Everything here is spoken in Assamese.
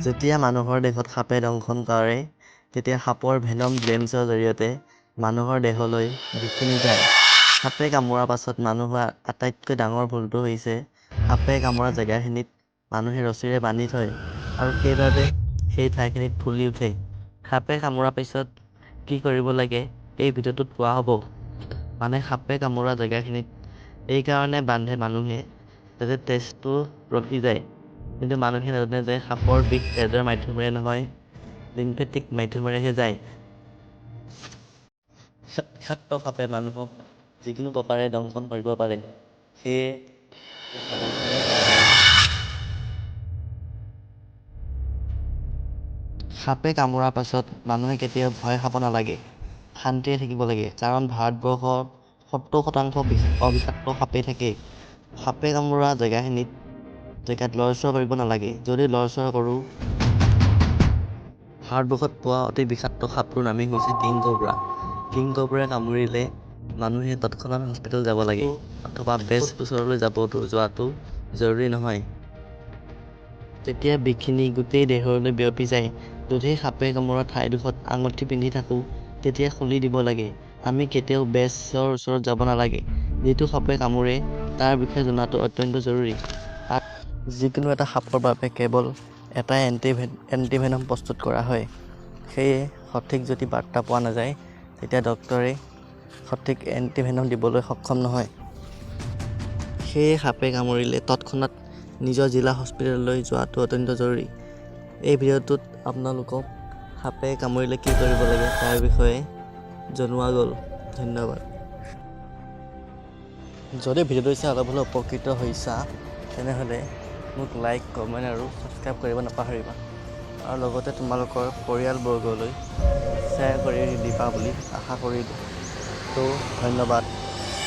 যেতিয়া মানুহৰ দেহত সাপে দংশন কৰে, তেতিয়া সাপৰ ভেনম গ্লেন্সৰ জৰিয়তে মানুহৰ দেহলৈ বিয়পি যায়। সাপে কামোৰাৰ পাছত মানুহৰ আটাইতকৈ ডাঙৰ ভুলটো হৈছে সাপে কামোৰা জেগাখিনিত মানুহে ৰছীৰে বান্ধি থয় আৰু সেইবাবে সেই ঠাইখিনিত ফুলি উঠে। সাপে কামোৰাৰ পিছত কি কৰিব লাগে এই ভিডিঅ'টোত কোৱা হ'ব। মানে সাপে কামোৰা জেগাখিনিত এইকাৰণে বান্ধে মানুহে যাতে তেজটো ৰখি যায়। কিন্তু মানুহে নাজানে যে সাপৰ বিষ তেজৰ মাধ্যমেৰে নহয়, লিম্ফেটিক মাধ্যমেৰেহে যায়। বিষাক্ত সাপে মানুহক যিকোনো প্ৰকাৰে দংশন কৰিব পাৰে। সেয়ে সাপে কামোৰাৰ পাছত মানুহে কেতিয়াও ভয় খাব নালাগে, শান্তিৰে থাকিব লাগে। কাৰণ ভাৰতবৰ্ষৰ 70% অবিষাক্ত সাপেই থাকে। সাপে কামোৰা জেগাত লৰচৰ কৰিব নালাগে। যদি লৰচৰ কৰোঁ, ভাৰতবৰ্ষত পোৱা অতি বিষাক্ত সাপটোৰ নামেই হৈছে কিং কোব্ৰা। কিং কোব্ৰাই কামুৰিলে মানুহে তৎক্ষণাত হস্পিটেল যাব লাগে অথবা বেষ্ট ওচৰলৈ যোৱাটো জৰুৰী নহয়। তেতিয়া বিষখিনি গোটেই দেহলৈ বিয়পি যায়। যদি সাপে কামোৰা ঠাইডোখৰত আঙুঠি পিন্ধি থাকোঁ, তেতিয়া খুলি দিব লাগে। আমি কেতিয়াও বেজৰ ওচৰত যাব নালাগে। যিটো সাপে কামোৰে তাৰ বিষয়ে জনাটো অত্যন্ত জৰুৰী। যিকোনো এটা সাপৰ বাবে কেৱল এটাই এণ্টিভেনম প্ৰস্তুত কৰা হয়। সেয়ে সঠিক যদি বাৰ্তা পোৱা নাযায়, তেতিয়া ডক্তৰে সঠিক এণ্টিভেনম দিবলৈ সক্ষম নহয়। সেয়ে সাপে কামুৰিলে তৎক্ষণাত নিজৰ জিলা হস্পিটেললৈ যোৱাটো অত্যন্ত জৰুৰী। এই ভিডিঅ'টোত আপোনালোকক সাপে কামুৰিলে কি কৰিব লাগে তাৰ বিষয়ে জনোৱা গ'ল। ধন্যবাদ। যদি ভিডিঅ'টো চাই অলপ হ'লেও উপকৃত হৈছা, তেনেহ'লে মোক লাইক, কমেণ্ট আৰু ছাবস্ক্ৰাইব কৰিব নাপাহৰিবা। আৰু লগতে তোমালোকৰ পৰিয়ালবৰ্গলৈ শ্বেয়াৰ কৰি দিবা বুলি আশা কৰিলোঁ। তো ধন্যবাদ।